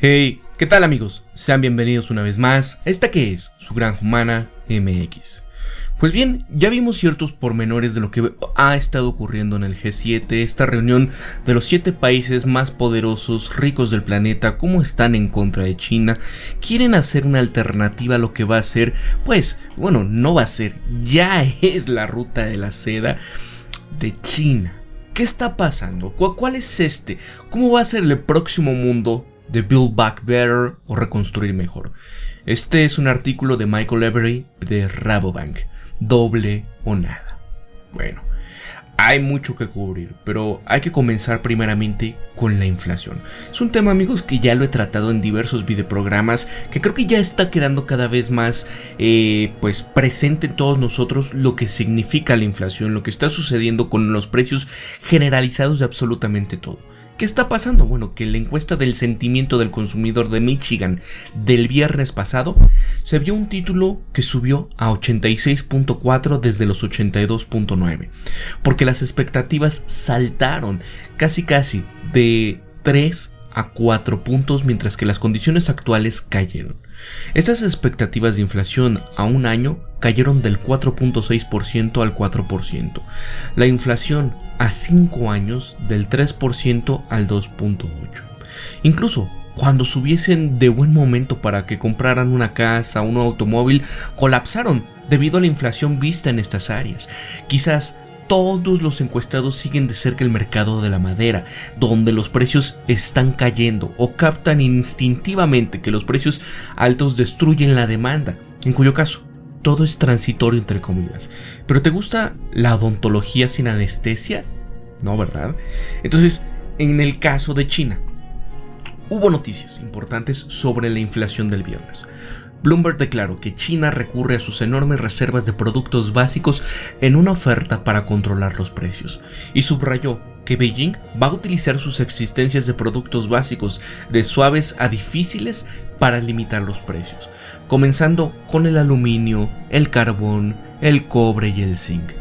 Hey, ¿qué tal amigos? Sean bienvenidos una vez más a esta que es su Granja Humana MX. Pues bien, ya vimos ciertos pormenores de lo que ha estado ocurriendo en el G7, esta reunión de los 7 países más poderosos, ricos del planeta, cómo están en contra de China, quieren hacer una alternativa a lo que va a ser, no va a ser, ya es la ruta de la seda de China. ¿Qué está pasando? ¿Cuál es ¿Cómo va a ser el próximo mundo de Build Back Better o Reconstruir Mejor? Este es un artículo de Michael Every de Rabobank. Doble o nada. Bueno, hay mucho que cubrir, pero hay que comenzar primeramente con la inflación. Es un tema, amigos, que ya lo he tratado en diversos videoprogramas, que creo que ya está quedando cada vez más presente en todos nosotros lo que significa la inflación, lo que está sucediendo con los precios generalizados de absolutamente todo. ¿Qué está pasando? Bueno, que en la encuesta del sentimiento del consumidor de Michigan del viernes pasado se vio un título que subió a 86.4 desde los 82.9, porque las expectativas saltaron casi de 3 a 4 puntos, mientras que las condiciones actuales cayeron. Estas expectativas de inflación a un año cayeron del 4.6% al 4%. La inflación a 5 años del 3% al 2.8%. Incluso cuando subiesen de buen momento para que compraran una casa o un automóvil, colapsaron debido a la inflación vista en estas áreas. Quizás todos los encuestados siguen de cerca el mercado de la madera, donde los precios están cayendo o captan instintivamente que los precios altos destruyen la demanda, en cuyo caso todo es transitorio entre comillas. ¿Pero te gusta la odontología sin anestesia? No, ¿verdad? Entonces, en el caso de China, hubo noticias importantes sobre la inflación del viernes. Bloomberg declaró que China recurre a sus enormes reservas de productos básicos en una oferta para controlar los precios, y subrayó que Beijing va a utilizar sus existencias de productos básicos de suaves a difíciles para limitar los precios, comenzando con el aluminio, el carbón, el cobre y el zinc.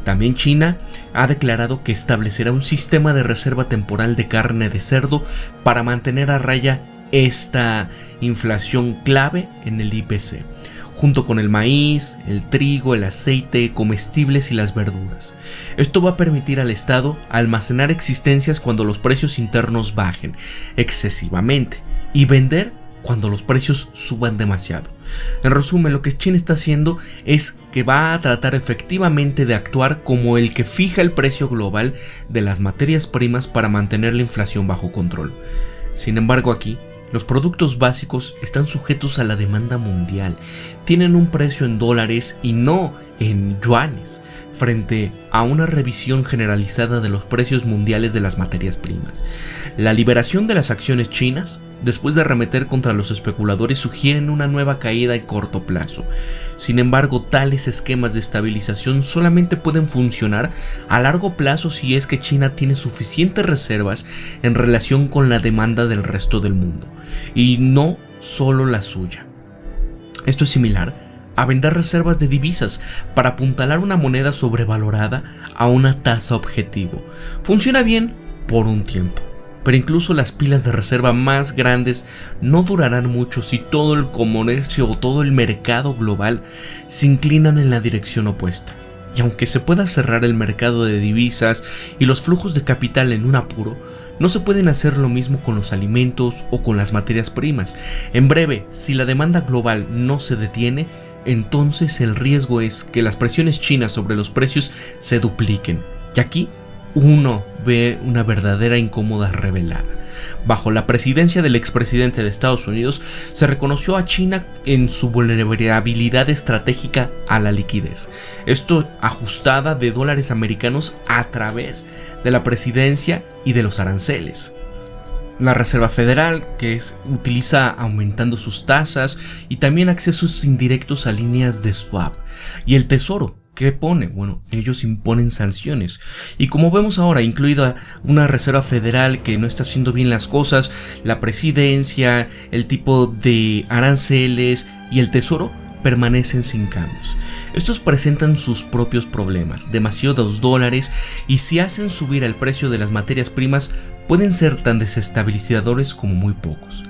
También China ha declarado que establecerá un sistema de reserva temporal de carne de cerdo para mantener a raya esta inflación clave en el IPC, junto con el maíz, el trigo, el aceite, comestibles y las verduras. Esto va a permitir al Estado almacenar existencias cuando los precios internos bajen excesivamente y vender cuando los precios suban demasiado. En resumen, lo que China está haciendo es que va a tratar efectivamente de actuar como el que fija el precio global de las materias primas para mantener la inflación bajo control. Sin embargo, aquí los productos básicos están sujetos a la demanda mundial, tienen un precio en dólares y no en yuanes, frente a una revisión generalizada de los precios mundiales de las materias primas. La liberación de las acciones chinas, después de arremeter contra los especuladores, sugieren una nueva caída a corto plazo. Sin embargo, tales esquemas de estabilización solamente pueden funcionar a largo plazo si es que China tiene suficientes reservas en relación con la demanda del resto del mundo, y no solo la suya. Esto es similar a vender reservas de divisas para apuntalar una moneda sobrevalorada a una tasa objetivo. Funciona bien por un tiempo, pero incluso las pilas de reserva más grandes no durarán mucho si todo el comercio o todo el mercado global se inclinan en la dirección opuesta. Y aunque se pueda cerrar el mercado de divisas y los flujos de capital en un apuro, no se pueden hacer lo mismo con los alimentos o con las materias primas. En breve, si la demanda global no se detiene, entonces el riesgo es que las presiones chinas sobre los precios se dupliquen. Y aquí uno ve una verdadera incómoda revelada. Bajo la presidencia del expresidente de Estados Unidos, se reconoció a China en su vulnerabilidad estratégica a la liquidez. Esto ajustada de dólares americanos a través de la presidencia y de los aranceles. La Reserva Federal, utiliza aumentando sus tasas y también accesos indirectos a líneas de swap. Y el Tesoro, ¿qué pone? Bueno, ellos imponen sanciones. Y como vemos ahora, incluida una Reserva Federal que no está haciendo bien las cosas, la presidencia, el tipo de aranceles y el Tesoro permanecen sin cambios. Estos presentan sus propios problemas, demasiados dólares, y si hacen subir el precio de las materias primas, pueden ser tan desestabilizadores como muy pocos.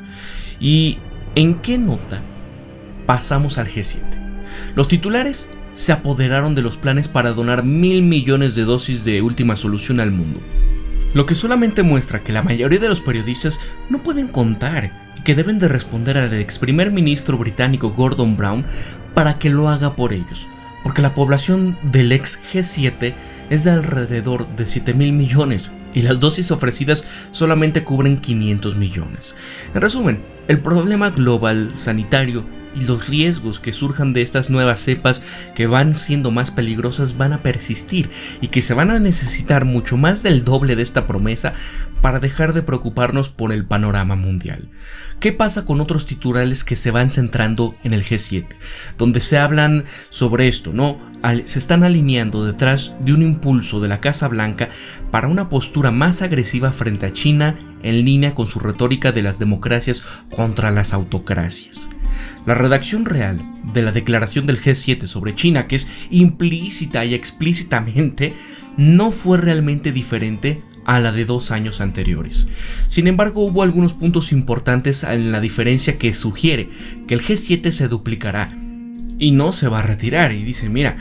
¿Y en qué nota pasamos al G7? Los titulares se apoderaron de los planes para donar 1.000 millones de dosis de última solución al mundo, lo que solamente muestra que la mayoría de los periodistas no pueden contar y que deben de responder al ex primer ministro británico Gordon Brown para que lo haga por ellos, porque la población del ex G7 es de alrededor de 7.000 millones y las dosis ofrecidas solamente cubren 500 millones. En resumen, el problema global sanitario y los riesgos que surjan de estas nuevas cepas que van siendo más peligrosas van a persistir y que se van a necesitar mucho más del doble de esta promesa para dejar de preocuparnos por el panorama mundial. ¿Qué pasa con otros titulares que se van centrando en el G7? Donde se hablan sobre esto, ¿no? Se están alineando detrás de un impulso de la Casa Blanca para una postura más agresiva frente a China en línea con su retórica de las democracias contra las autocracias. La redacción real de la declaración del G7 sobre China, que es implícita y explícitamente, no fue realmente diferente a la de 2 años anteriores. Sin embargo, hubo algunos puntos importantes en la diferencia que sugiere que el G7 se duplicará y no se va a retirar. Y dice, mira,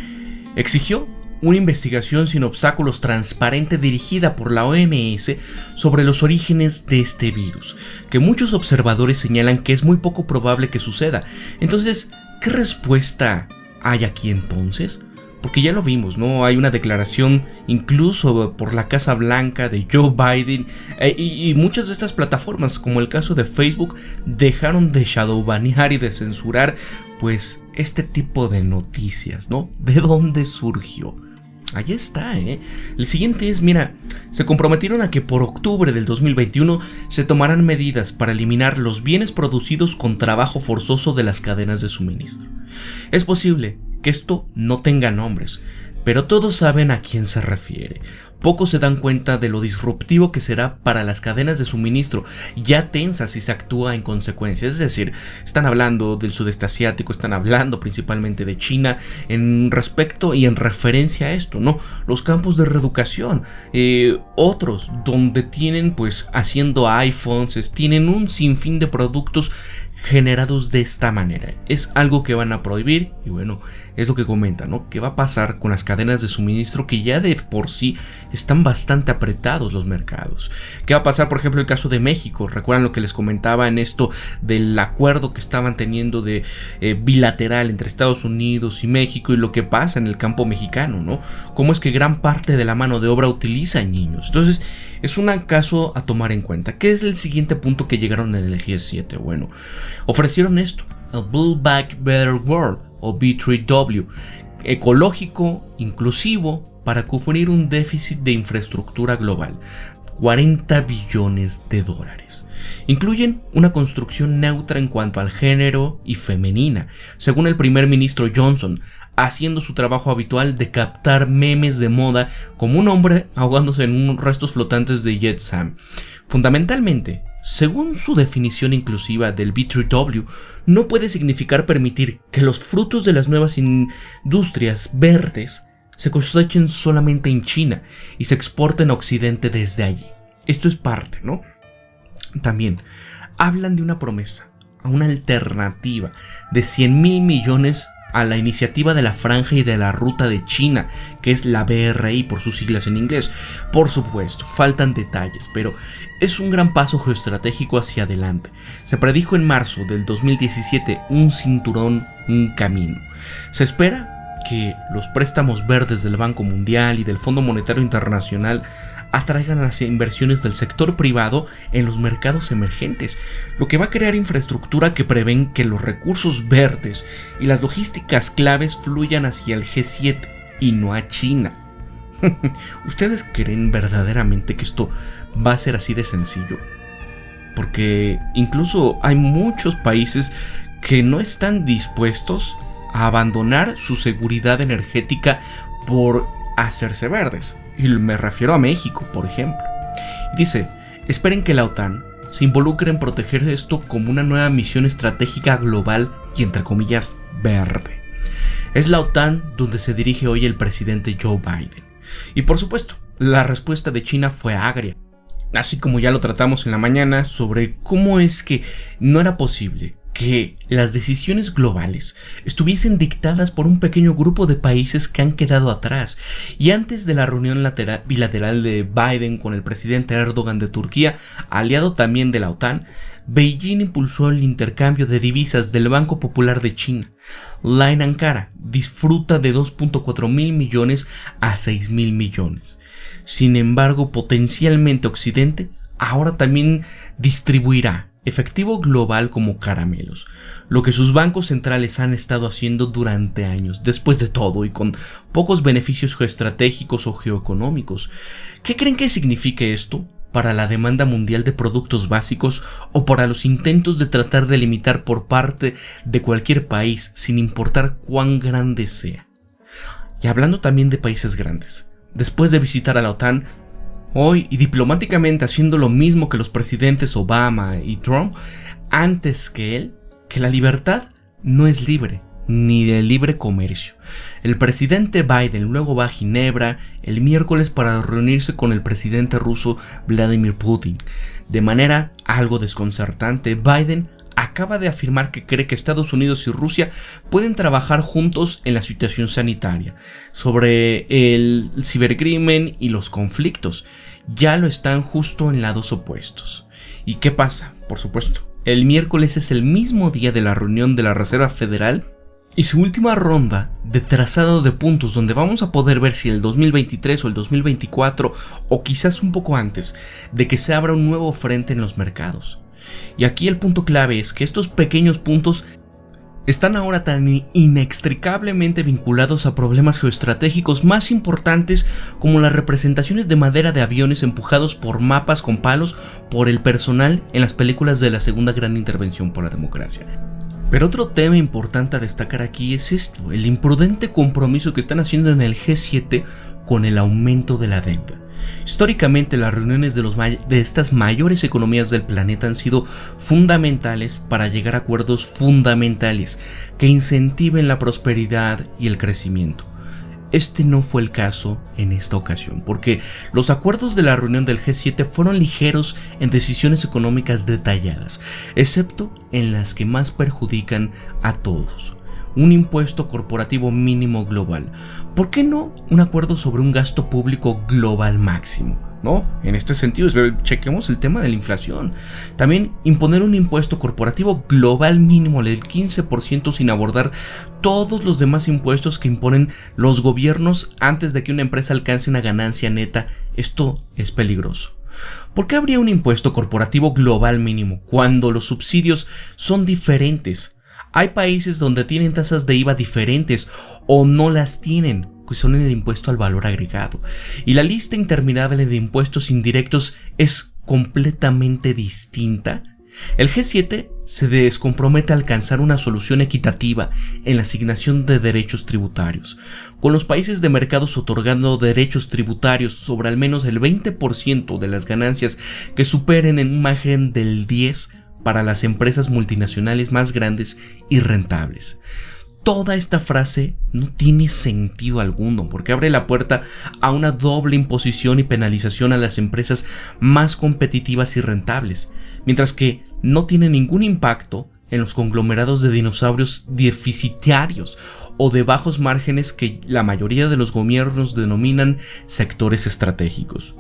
exigió una investigación sin obstáculos transparente dirigida por la OMS sobre los orígenes de este virus, que muchos observadores señalan que es muy poco probable que suceda. Entonces, ¿qué respuesta hay aquí entonces? Porque ya lo vimos, ¿no? Hay una declaración incluso por la Casa Blanca de Joe Biden y muchas de estas plataformas, como el caso de Facebook, dejaron de shadowbanear y de censurar pues este tipo de noticias, ¿no? ¿De dónde surgió? Ahí está, ¿eh? El siguiente es, mira, se comprometieron a que por octubre del 2021 se tomarán medidas para eliminar los bienes producidos con trabajo forzoso de las cadenas de suministro. Es posible que esto no tenga nombres, pero todos saben a quién se refiere. Pocos se dan cuenta de lo disruptivo que será para las cadenas de suministro, ya tensas si se actúa en consecuencia. Es decir, están hablando del sudeste asiático, están hablando principalmente de China en respecto y en referencia a esto, ¿no? Los campos de reeducación, otros donde tienen pues haciendo iPhones, tienen un sinfín de productos generados de esta manera. Es algo que van a prohibir y bueno, es lo que comentan, ¿no? ¿Qué va a pasar con las cadenas de suministro que ya de por sí están bastante apretados los mercados? ¿Qué va a pasar, por ejemplo, el caso de México? ¿Recuerdan lo que les comentaba en esto del acuerdo que estaban teniendo de bilateral entre Estados Unidos y México y lo que pasa en el campo mexicano, ¿no? Cómo es que gran parte de la mano de obra utiliza niños. Entonces, es un caso a tomar en cuenta. ¿Qué es el siguiente punto que llegaron en el G7? Bueno, ofrecieron esto, el Build Back Better World o B3W, ecológico, inclusivo, para cubrir un déficit de infraestructura global, 40 billones de dólares. Incluyen una construcción neutra en cuanto al género y femenina, según el primer ministro Johnson, haciendo su trabajo habitual de captar memes de moda como un hombre ahogándose en unos restos flotantes de Jet Sam. Fundamentalmente, según su definición inclusiva del B3W, no puede significar permitir que los frutos de las nuevas industrias verdes se cosechen solamente en China y se exporten a Occidente desde allí. Esto es parte, ¿no? También hablan de una promesa, a una alternativa de 100.000 millones a la iniciativa de la Franja y de la Ruta de China, que es la BRI por sus siglas en inglés. Por supuesto, faltan detalles, pero es un gran paso geoestratégico hacia adelante. Se predijo en marzo del 2017 un cinturón, un camino. Se espera que los préstamos verdes del Banco Mundial y del Fondo Monetario Internacional atraigan las inversiones del sector privado en los mercados emergentes, lo que va a crear infraestructura que prevén que los recursos verdes y las logísticas claves fluyan hacia el G7 y no a China. ¿Ustedes creen verdaderamente que esto va a ser así de sencillo? Porque incluso hay muchos países que no están dispuestos a abandonar su seguridad energética por hacerse verdes. Y me refiero a México, por ejemplo. Dice, esperen que la OTAN se involucre en proteger esto como una nueva misión estratégica global y entre comillas verde. Es la OTAN donde se dirige hoy el presidente Joe Biden. Y por supuesto, la respuesta de China fue agria. así como ya lo tratamos en la mañana, sobre cómo es que no era posible que las decisiones globales estuviesen dictadas por un pequeño grupo de países que han quedado atrás. Y antes de la reunión bilateral de Biden con el presidente Erdogan de Turquía, aliado también de la OTAN, Beijing impulsó el intercambio de divisas del Banco Popular de China. Line Ankara disfruta de 2.4 mil millones a 6 mil millones. Sin embargo, potencialmente Occidente ahora también distribuirá efectivo global como caramelos, lo que sus bancos centrales han estado haciendo durante años, después de todo y con pocos beneficios geoestratégicos o geoeconómicos. ¿Qué creen que signifique esto para la demanda mundial de productos básicos o para los intentos de tratar de limitar por parte de cualquier país sin importar cuán grande sea? Y hablando también de países grandes, después de visitar a la OTAN, hoy y diplomáticamente haciendo lo mismo que los presidentes Obama y Trump, antes que él, que la libertad no es libre, ni de libre comercio. El presidente Biden luego va a Ginebra el miércoles para reunirse con el presidente ruso Vladimir Putin. De manera algo desconcertante, Biden acaba de afirmar que cree que Estados Unidos y Rusia pueden trabajar juntos en la situación sanitaria, sobre el cibercrimen y los conflictos. Ya lo están justo en lados opuestos. ¿Y qué pasa? Por supuesto, el miércoles es el mismo día de la reunión de la Reserva Federal y su última ronda de trazado de puntos, donde vamos a poder ver si el 2023 o el 2024 o quizás un poco antes de que se abra un nuevo frente en los mercados. Y aquí el punto clave es que estos pequeños puntos están ahora tan inextricablemente vinculados a problemas geoestratégicos más importantes como las representaciones de madera de aviones empujados por mapas con palos por el personal en las películas de la Segunda Gran Intervención por la Democracia. Pero otro tema importante a destacar aquí es esto, el imprudente compromiso que están haciendo en el G7 con el aumento de la deuda. Históricamente, las reuniones de estas mayores economías del planeta han sido fundamentales para llegar a acuerdos fundamentales que incentiven la prosperidad y el crecimiento. Este no fue el caso en esta ocasión, porque los acuerdos de la reunión del G7 fueron ligeros en decisiones económicas detalladas, excepto en las que más perjudican a todos. Un impuesto corporativo mínimo global. ¿Por qué no un acuerdo sobre un gasto público global máximo? ¿No? En este sentido, chequemos el tema de la inflación. También imponer un impuesto corporativo global mínimo del 15% sin abordar todos los demás impuestos que imponen los gobiernos antes de que una empresa alcance una ganancia neta. Esto es peligroso. ¿Por qué habría un impuesto corporativo global mínimo cuando los subsidios son diferentes? Hay países donde tienen tasas de IVA diferentes o no las tienen, que son en el impuesto al valor agregado. Y la lista interminable de impuestos indirectos es completamente distinta. El G7 se compromete a alcanzar una solución equitativa en la asignación de derechos tributarios, con los países de mercados otorgando derechos tributarios sobre al menos el 20% de las ganancias que superen en un margen del 10% para las empresas multinacionales más grandes y rentables. Toda esta frase no tiene sentido alguno porque abre la puerta a una doble imposición y penalización a las empresas más competitivas y rentables, mientras que no tiene ningún impacto en los conglomerados de dinosaurios deficitarios o de bajos márgenes que la mayoría de los gobiernos denominan sectores estratégicos.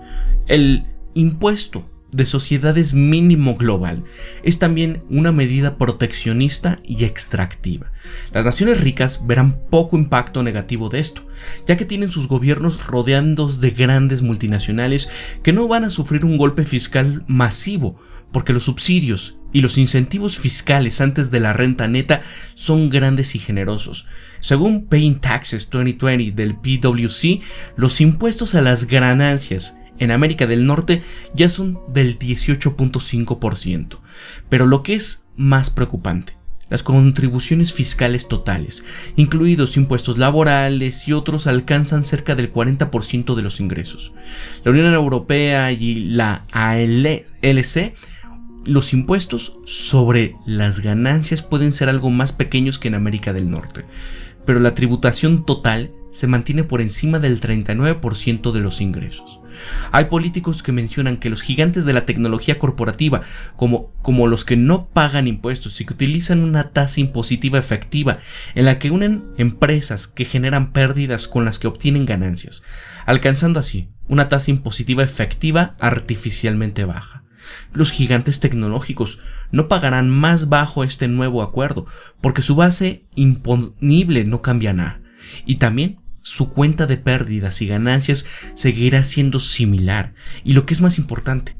El impuesto de sociedades mínimo global es también una medida proteccionista y extractiva. Las naciones ricas verán poco impacto negativo de esto, ya que tienen sus gobiernos rodeados de grandes multinacionales que no van a sufrir un golpe fiscal masivo, porque los subsidios y los incentivos fiscales antes de la renta neta son grandes y generosos. Según Paying Taxes 2020 del PwC, los impuestos a las ganancias en América del Norte ya son del 18.5%, pero lo que es más preocupante, las contribuciones fiscales totales, incluidos impuestos laborales y otros, alcanzan cerca del 40% de los ingresos. La Unión Europea y la ALC, los impuestos sobre las ganancias pueden ser algo más pequeños que en América del Norte, pero la tributación total se mantiene por encima del 39% de los ingresos. Hay políticos que mencionan que los gigantes de la tecnología corporativa, como los que no pagan impuestos y que utilizan una tasa impositiva efectiva en la que unen empresas que generan pérdidas con las que obtienen ganancias, alcanzando así una tasa impositiva efectiva artificialmente baja. Los gigantes tecnológicos no pagarán más bajo este nuevo acuerdo porque su base imponible no cambiará, y también su cuenta de pérdidas y ganancias seguirá siendo similar. Y lo que es más importante,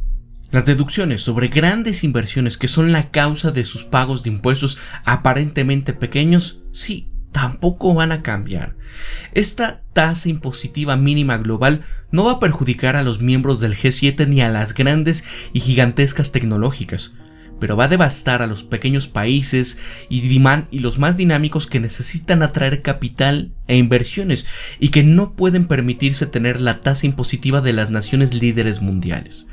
las deducciones sobre grandes inversiones que son la causa de sus pagos de impuestos aparentemente pequeños, sí, tampoco van a cambiar. Esta tasa impositiva mínima global no va a perjudicar a los miembros del G7 ni a las grandes y gigantescas tecnológicas, pero va a devastar a los pequeños países y los más dinámicos que necesitan atraer capital e inversiones y que no pueden permitirse tener la tasa impositiva de las naciones líderes mundiales.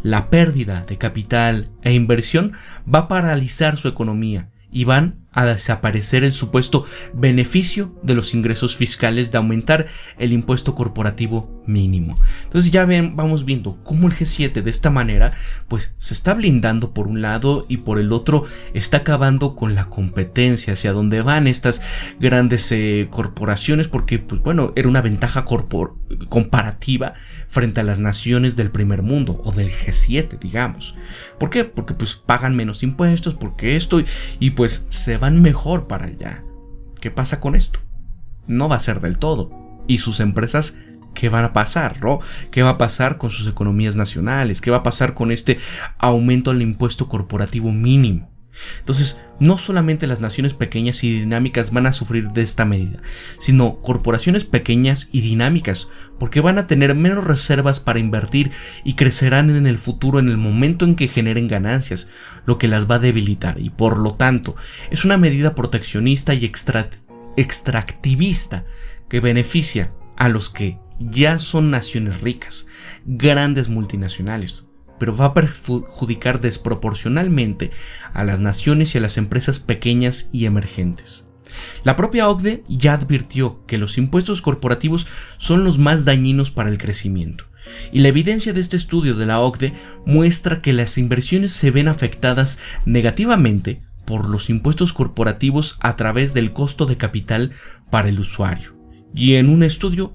La pérdida de capital e inversión va a paralizar su economía y van a desaparecer el supuesto beneficio de los ingresos fiscales de aumentar el impuesto corporativo mínimo. Entonces ya vamos viendo cómo el G7 de esta manera pues se está blindando por un lado y por el otro está acabando con la competencia hacia donde van estas grandes corporaciones, porque pues bueno, era una ventaja comparativa frente a las naciones del primer mundo o del G7, digamos. ¿Por qué? Porque pues pagan menos impuestos, porque esto y pues se van mejor para allá. ¿Qué pasa con esto? No va a ser del todo. ¿Y sus empresas qué van a pasar, no? ¿Qué va a pasar con sus economías nacionales? ¿Qué va a pasar con este aumento al impuesto corporativo mínimo? Entonces, no solamente las naciones pequeñas y dinámicas van a sufrir de esta medida, sino corporaciones pequeñas y dinámicas, porque van a tener menos reservas para invertir y crecerán en el futuro en el momento en que generen ganancias, lo que las va a debilitar, y por lo tanto, es una medida proteccionista y extractivista que beneficia a los que ya son naciones ricas, grandes multinacionales, pero va a perjudicar desproporcionalmente a las naciones y a las empresas pequeñas y emergentes. La propia OCDE ya advirtió que los impuestos corporativos son los más dañinos para el crecimiento, y la evidencia de este estudio de la OCDE muestra que las inversiones se ven afectadas negativamente por los impuestos corporativos a través del costo de capital para el usuario. Y en un estudio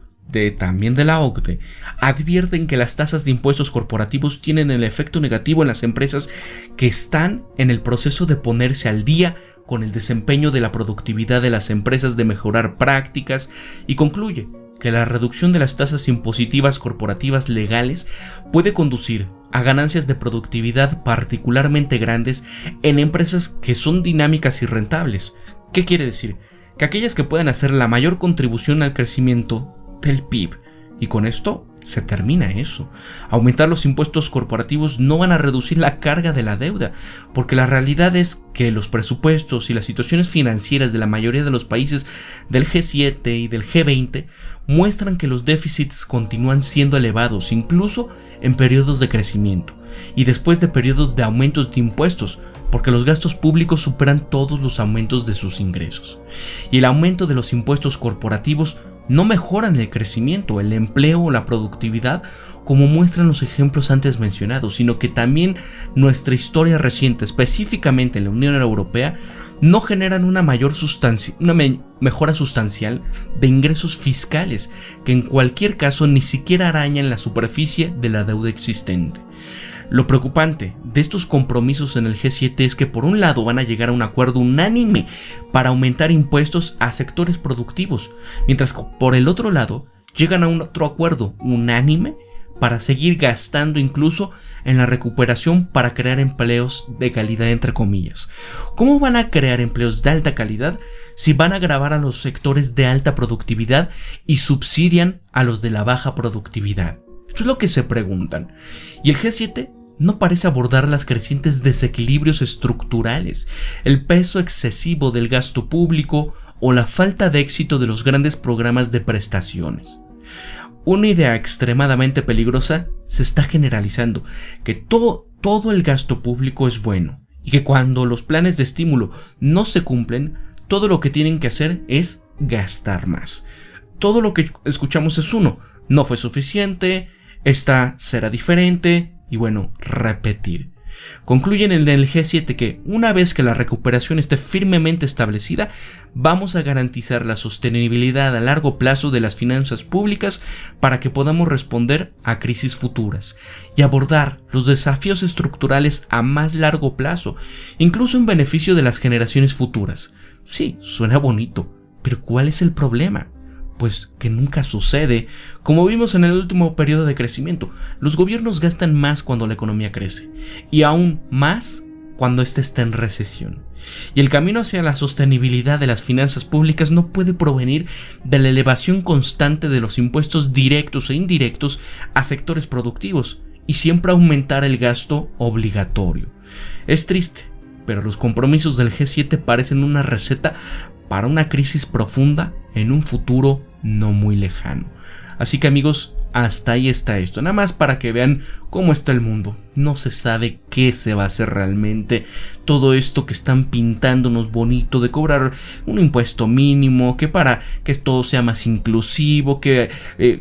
también de la OCDE, advierten que las tasas de impuestos corporativos tienen el efecto negativo en las empresas que están en el proceso de ponerse al día con el desempeño de la productividad de las empresas, de mejorar prácticas, y concluye que la reducción de las tasas impositivas corporativas legales puede conducir a ganancias de productividad particularmente grandes en empresas que son dinámicas y rentables. ¿Qué quiere decir? Que aquellas que puedan hacer la mayor contribución al crecimiento del PIB, y con esto se termina eso. Aumentar los impuestos corporativos no van a reducir la carga de la deuda, porque la realidad es que los presupuestos y las situaciones financieras de la mayoría de los países del G7 y del G20 muestran que los déficits continúan siendo elevados, incluso en periodos de crecimiento y después de periodos de aumentos de impuestos, porque los gastos públicos superan todos los aumentos de sus ingresos. Y el aumento de los impuestos corporativos no mejoran el crecimiento, el empleo o la productividad, como muestran los ejemplos antes mencionados, sino que también nuestra historia reciente, específicamente en la Unión Europea, no generan una mejora sustancial de ingresos fiscales, que en cualquier caso ni siquiera arañan la superficie de la deuda existente. Lo preocupante de estos compromisos en el G7 es que por un lado van a llegar a un acuerdo unánime para aumentar impuestos a sectores productivos, mientras que por el otro lado llegan a un otro acuerdo unánime para seguir gastando incluso en la recuperación para crear empleos de calidad, entre comillas. ¿Cómo van a crear empleos de alta calidad si van a gravar a los sectores de alta productividad y subsidian a los de la baja productividad? Eso es lo que se preguntan. Y el G7 no parece abordar las crecientes desequilibrios estructurales, el peso excesivo del gasto público o la falta de éxito de los grandes programas de prestaciones. Una idea extremadamente peligrosa se está generalizando, que todo el gasto público es bueno y que cuando los planes de estímulo no se cumplen, todo lo que tienen que hacer es gastar más. todo lo que escuchamos es uno: no fue suficiente, esta será diferente, y bueno, repetir. Concluyen en el G7 que una vez que la recuperación esté firmemente establecida, vamos a garantizar la sostenibilidad a largo plazo de las finanzas públicas para que podamos responder a crisis futuras y abordar los desafíos estructurales a más largo plazo, incluso en beneficio de las generaciones futuras. Sí, suena bonito, pero ¿cuál es el problema? Pues que nunca sucede. Como vimos en el último periodo de crecimiento, los gobiernos gastan más cuando la economía crece, y aún más cuando ésta está en recesión. Y el camino hacia la sostenibilidad de las finanzas públicas no puede provenir de la elevación constante de los impuestos directos e indirectos a sectores productivos, y siempre aumentar el gasto obligatorio. Es triste, pero los compromisos del G7 parecen una receta para una crisis profunda en un futuro no muy lejano. Así que amigos, hasta ahí está esto, nada más para que vean cómo está el mundo. No se sabe qué se va a hacer realmente. Todo esto que están pintándonos bonito de cobrar un impuesto mínimo, que para que todo sea más inclusivo, que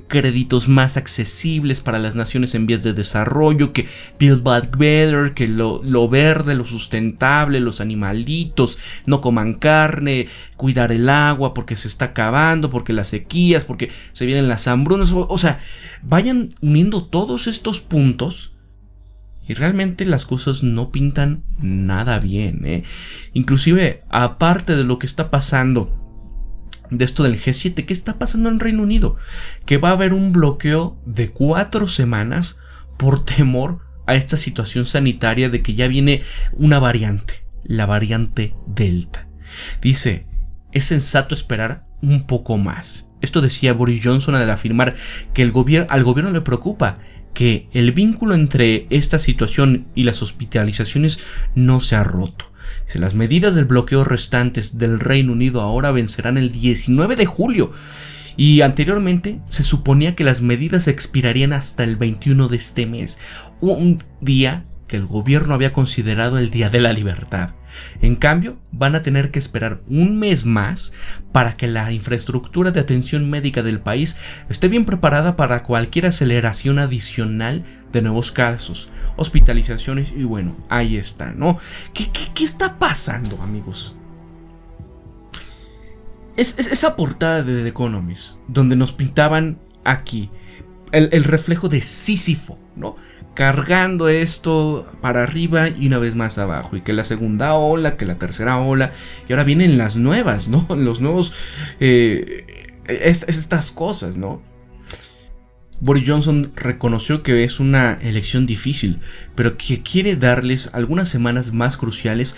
créditos más accesibles para las naciones en vías de desarrollo, que Build Back Better, que lo verde, lo sustentable, los animalitos no coman carne, cuidar el agua porque se está acabando, porque las sequías, porque se vienen las hambrunas. O sea, vayan uniendo todos estos puntos y realmente las cosas no pintan nada bien, Inclusive, aparte de lo que está pasando de esto del G7, ¿qué está pasando en Reino Unido? Que va a haber un bloqueo de 4 semanas por temor a esta situación sanitaria de que ya viene una variante, la variante Delta. Dice, es sensato esperar un poco más. Esto decía Boris Johnson al afirmar que al gobierno le preocupa que el vínculo entre esta situación y las hospitalizaciones no se ha roto. Dice, las medidas del bloqueo restantes del Reino Unido ahora vencerán el 19 de julio. Y anteriormente se suponía que las medidas expirarían hasta el 21 de este mes, un día que el gobierno había considerado el Día de la Libertad. En cambio, van a tener que esperar un mes más para que la infraestructura de atención médica del país esté bien preparada para cualquier aceleración adicional de nuevos casos, hospitalizaciones y bueno, ahí está, ¿no? ¿Qué está pasando, amigos? Esa portada de The Economist, donde nos pintaban aquí el reflejo de Sísifo, ¿no? Cargando esto para arriba y una vez más abajo, y que la segunda ola, que la tercera ola, y ahora vienen las nuevas, ¿no? Los nuevos, estas cosas, ¿no? Boris Johnson reconoció que es una elección difícil, pero que quiere darles algunas semanas más cruciales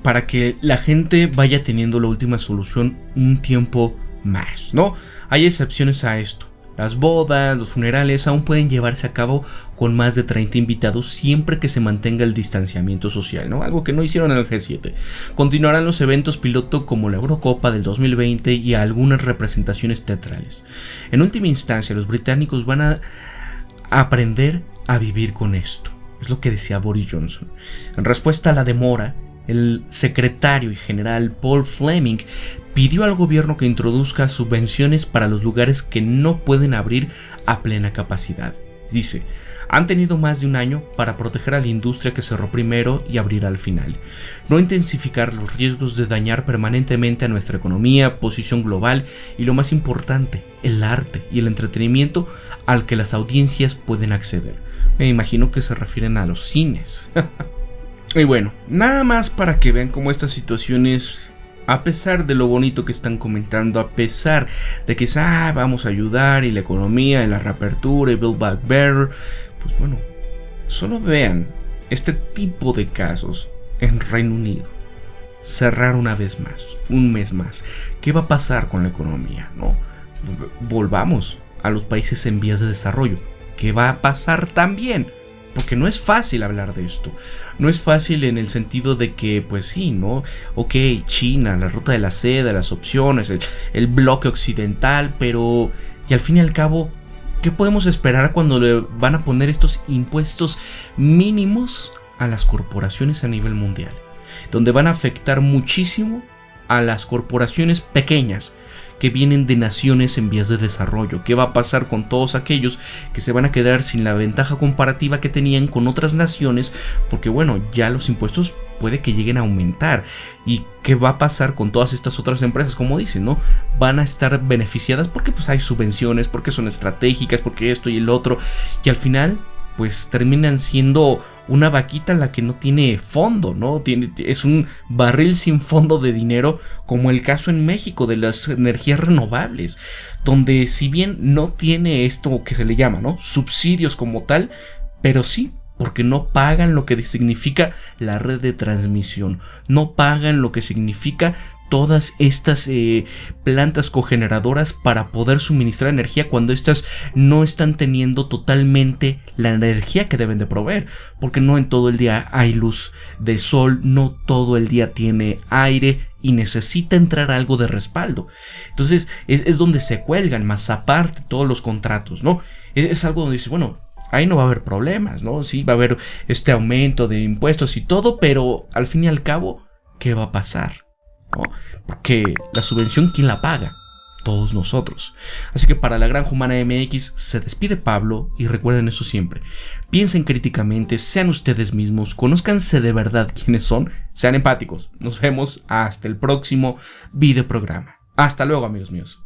para que la gente vaya teniendo la última solución un tiempo más, ¿no? Hay excepciones a esto. Las bodas, los funerales aún pueden llevarse a cabo con más de 30 invitados siempre que se mantenga el distanciamiento social, ¿no? Algo que no hicieron en el G7. Continuarán los eventos piloto como la Eurocopa del 2020 y algunas representaciones teatrales. En última instancia, los británicos van a aprender a vivir con esto. Es lo que decía Boris Johnson. En respuesta a la demora, el secretario general Paul Fleming pidió al gobierno que introduzca subvenciones para los lugares que no pueden abrir a plena capacidad. Dice, han tenido más de un año para proteger a la industria que cerró primero y abrirá al final. No intensificar los riesgos de dañar permanentemente a nuestra economía, posición global y lo más importante, el arte y el entretenimiento al que las audiencias pueden acceder. Me imagino que se refieren a los cines. Y bueno, nada más para que vean cómo estas situaciones, a pesar de lo bonito que están comentando, a pesar de que vamos a ayudar y la economía y la reapertura y Build Back Better, pues bueno, solo vean este tipo de casos en Reino Unido. Cerrar una vez más, un mes más. ¿Qué va a pasar con la economía? ¿No? Volvamos a los países en vías de desarrollo. ¿Qué va a pasar también? Porque no es fácil hablar de esto. No es fácil en el sentido de que, pues sí, ¿no? Ok, China, la ruta de la seda, las opciones, el bloque occidental, pero... Y al fin y al cabo, ¿qué podemos esperar cuando le van a poner estos impuestos mínimos a las corporaciones a nivel mundial? Donde van a afectar muchísimo a las corporaciones pequeñas, que vienen de naciones en vías de desarrollo. ¿Qué va a pasar con todos aquellos que se van a quedar sin la ventaja comparativa que tenían con otras naciones? Porque bueno, ya los impuestos puede que lleguen a aumentar. ¿Y qué va a pasar con todas estas otras empresas? Como dicen, ¿no? Van a estar beneficiadas porque pues hay subvenciones, porque son estratégicas, porque esto y el otro, y al final pues terminan siendo una vaquita en la que no tiene fondo, ¿no? Es un barril sin fondo de dinero, como el caso en México de las energías renovables, donde si bien no tiene esto que se le llama, ¿no?, subsidios como tal, pero sí, porque no pagan lo que significa la red de transmisión, no pagan lo que significa todas estas plantas cogeneradoras para poder suministrar energía cuando estas no están teniendo totalmente la energía que deben de proveer, porque no en todo el día hay luz de sol, no todo el día tiene aire y necesita entrar algo de respaldo. Entonces es donde se cuelgan, más aparte todos los contratos, ¿no? Es algo donde dice, bueno, ahí no va a haber problemas, ¿no? Sí, va a haber este aumento de impuestos y todo, pero al fin y al cabo, ¿qué va a pasar? ¿No? Porque la subvención, ¿quién la paga? Todos nosotros. Así que para la Granja Humana MX se despide Pablo, y recuerden eso siempre: piensen críticamente, sean ustedes mismos, conózcanse de verdad quiénes son, sean empáticos. Nos vemos hasta el próximo videoprograma. Hasta luego, amigos míos.